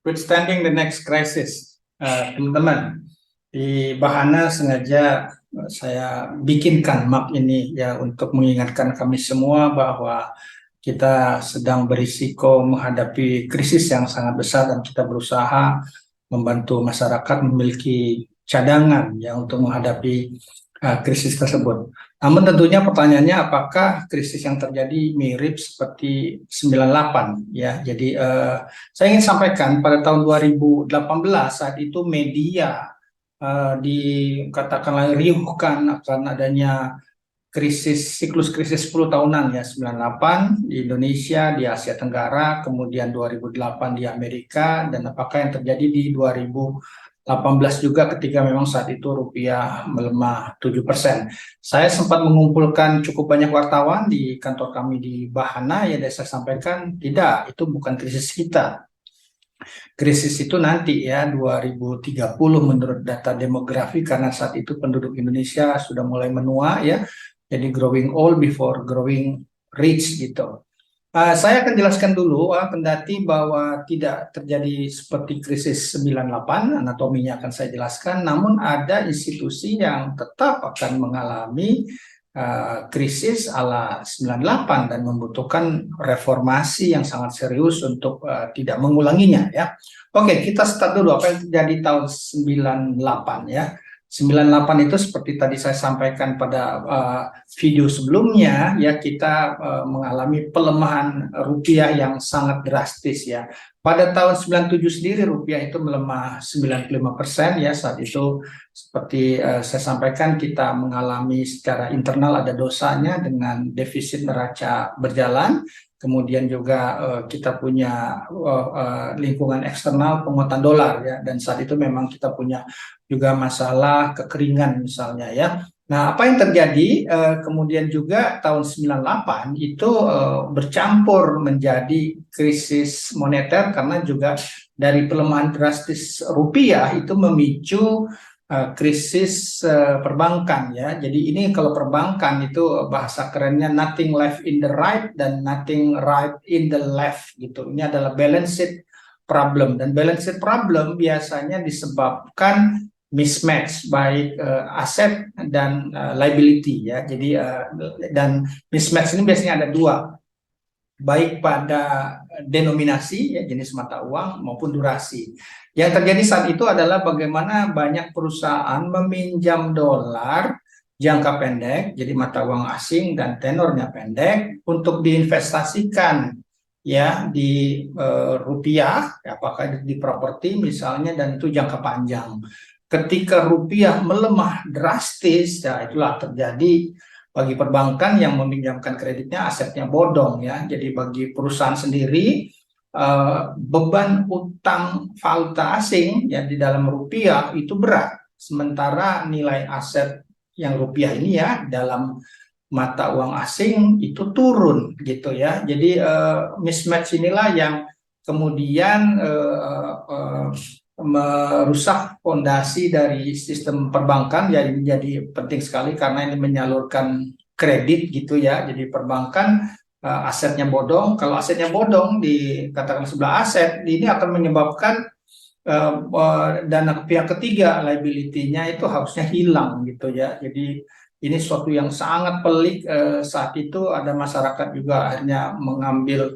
Withstanding the next crisis, teman-teman. Di Bahana sengaja saya bikinkan map ini ya untuk mengingatkan kami semua bahwa kita sedang berisiko menghadapi krisis yang sangat besar dan kita berusaha membantu masyarakat memiliki cadangan ya untuk menghadapi krisis tersebut. Namun tentunya pertanyaannya apakah krisis yang terjadi mirip seperti 98 ya. Jadi saya ingin sampaikan pada tahun 2018 saat itu media dikatakanlah riuhkan akan adanya siklus krisis 10 tahunan ya, 98 di Indonesia, di Asia Tenggara, kemudian 2008 di Amerika, dan apakah yang terjadi di 2018 juga ketika memang saat itu rupiah melemah 7%. Saya sempat mengumpulkan cukup banyak wartawan di kantor kami di Bahana ya, dan saya sampaikan tidak, itu bukan krisis kita. Krisis itu nanti ya 2030 menurut data demografi, karena saat itu penduduk Indonesia sudah mulai menua ya, jadi growing old before growing rich gitu. Saya akan jelaskan dulu kendati bahwa tidak terjadi seperti krisis 98, anatominya akan saya jelaskan, namun ada institusi yang tetap akan mengalami krisis ala 98 dan membutuhkan reformasi yang sangat serius untuk tidak mengulanginya ya. Oke, kita start dulu apa yang terjadi tahun 98 ya. 98 itu seperti tadi saya sampaikan pada video sebelumnya ya, kita mengalami pelemahan rupiah yang sangat drastis ya. Pada tahun 97 sendiri rupiah itu melemah 95% ya. Saat itu seperti saya sampaikan, kita mengalami secara internal ada dosanya dengan defisit neraca berjalan. Kemudian juga kita punya lingkungan eksternal penguatan dolar ya, dan saat itu memang kita punya juga masalah kekeringan misalnya ya. Nah, apa yang terjadi kemudian juga tahun 98 itu bercampur menjadi krisis moneter, karena juga dari pelemahan drastis rupiah itu memicu krisis perbankan ya. Jadi ini kalau perbankan itu bahasa kerennya nothing left in the right dan nothing right in the left gitu. Ini adalah balance sheet problem, dan balance sheet problem biasanya disebabkan mismatch baik aset dan liability ya. Jadi dan mismatch ini biasanya ada dua, baik pada denominasi ya, jenis mata uang, maupun durasi. Yang terjadi saat itu adalah bagaimana banyak perusahaan meminjam dolar jangka pendek, jadi mata uang asing dan tenornya pendek, untuk diinvestasikan ya di rupiah, apakah di properti misalnya, dan itu jangka panjang. Ketika rupiah melemah drastis, ya itulah terjadi bagi perbankan yang meminjamkan kreditnya asetnya bodong ya. Jadi bagi perusahaan sendiri beban utang valuta asing ya di dalam rupiah itu berat, sementara nilai aset yang rupiah ini ya dalam mata uang asing itu turun gitu ya. Jadi mismatch inilah yang kemudian merusak fondasi dari sistem perbankan. Jadi penting sekali karena ini menyalurkan kredit gitu ya. Jadi perbankan asetnya bodong. Kalau asetnya bodong dikatakan sebelah aset, ini akan menyebabkan dana pihak ketiga, liability-nya itu harusnya hilang gitu ya. Jadi ini suatu yang sangat pelik. Saat itu ada masyarakat juga akhirnya mengambil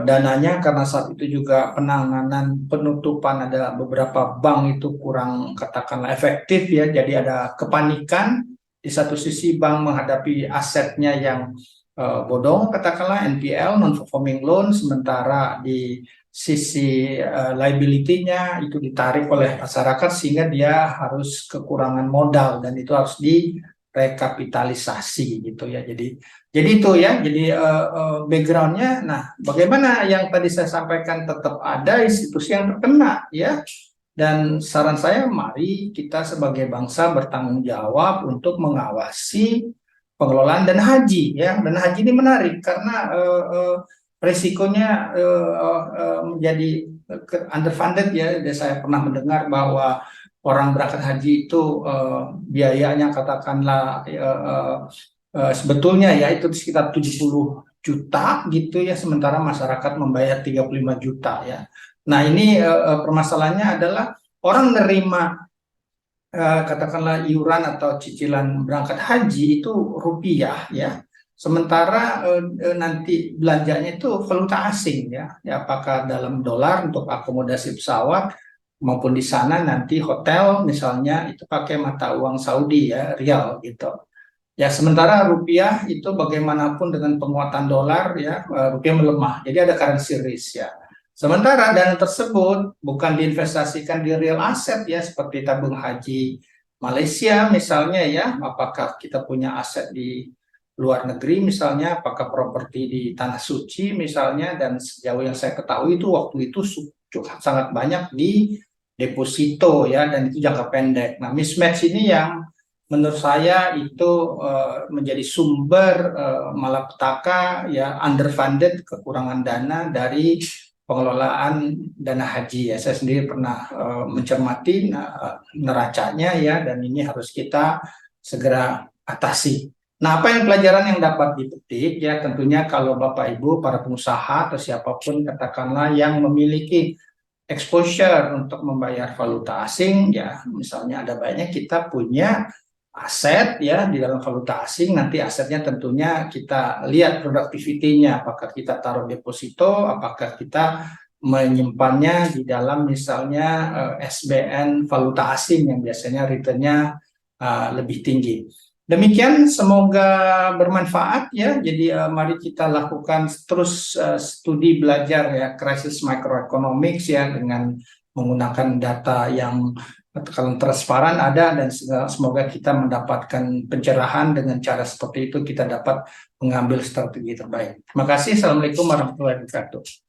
dananya, karena saat itu juga penanganan penutupan ada beberapa bank itu kurang katakanlah efektif ya. Jadi ada kepanikan di satu sisi, bank menghadapi asetnya yang bodong katakanlah NPL, non performing loan, sementara di sisi liability-nya itu ditarik oleh masyarakat sehingga dia harus kekurangan modal, dan itu harus direkapitalisasi gitu ya. Jadi itu ya, jadi background-nya. Nah, bagaimana yang tadi saya sampaikan, tetap ada institusi yang terkena ya. Dan saran saya, mari kita sebagai bangsa bertanggung jawab untuk mengawasi pengelolaan dana haji ya. Dana haji ini menarik karena resikonya menjadi underfunded ya. Saya pernah mendengar bahwa orang berangkat haji itu biayanya katakanlah sebetulnya ya itu sekitar 70 juta gitu ya, sementara masyarakat membayar 35 juta ya. Nah, ini permasalahannya adalah orang nerima katakanlah iuran atau cicilan berangkat haji itu rupiah ya. Sementara nanti belanjanya itu valuta asing ya. Ya, apakah dalam dolar untuk akomodasi pesawat maupun di sana nanti hotel misalnya itu pakai mata uang Saudi ya, rial gitu. Ya, sementara rupiah itu bagaimanapun dengan penguatan dolar ya, rupiah melemah. Jadi ada currency risk ya. Sementara dana tersebut bukan diinvestasikan di real asset ya, seperti tabung haji Malaysia misalnya ya, apakah kita punya aset di luar negeri misalnya, apakah properti di tanah suci misalnya, dan sejauh yang saya ketahui itu waktu itu sangat banyak di deposito ya, dan itu jangka pendek. Nah, mismatch ini yang menurut saya itu menjadi sumber malapetaka ya, underfunded, kekurangan dana dari pengelolaan dana haji ya. Saya sendiri pernah mencermati neracanya ya, dan ini harus kita segera atasi. Nah, apa yang pelajaran yang dapat dipetik ya, tentunya kalau Bapak Ibu para pengusaha atau siapapun katakanlah yang memiliki exposure untuk membayar valuta asing ya, misalnya ada banyak kita punya aset ya di dalam valuta asing, nanti asetnya tentunya kita lihat produktivitinya, apakah kita taruh deposito, apakah kita menyimpannya di dalam misalnya SBN valuta asing yang biasanya returnnya lebih tinggi. Demikian, semoga bermanfaat ya. Jadi mari kita lakukan terus studi belajar ya krisis microeconomics ya, dengan menggunakan data yang kalau transparan ada, dan semoga kita mendapatkan pencerahan dengan cara seperti itu kita dapat mengambil strategi terbaik. Terima kasih. Assalamualaikum warahmatullahi wabarakatuh.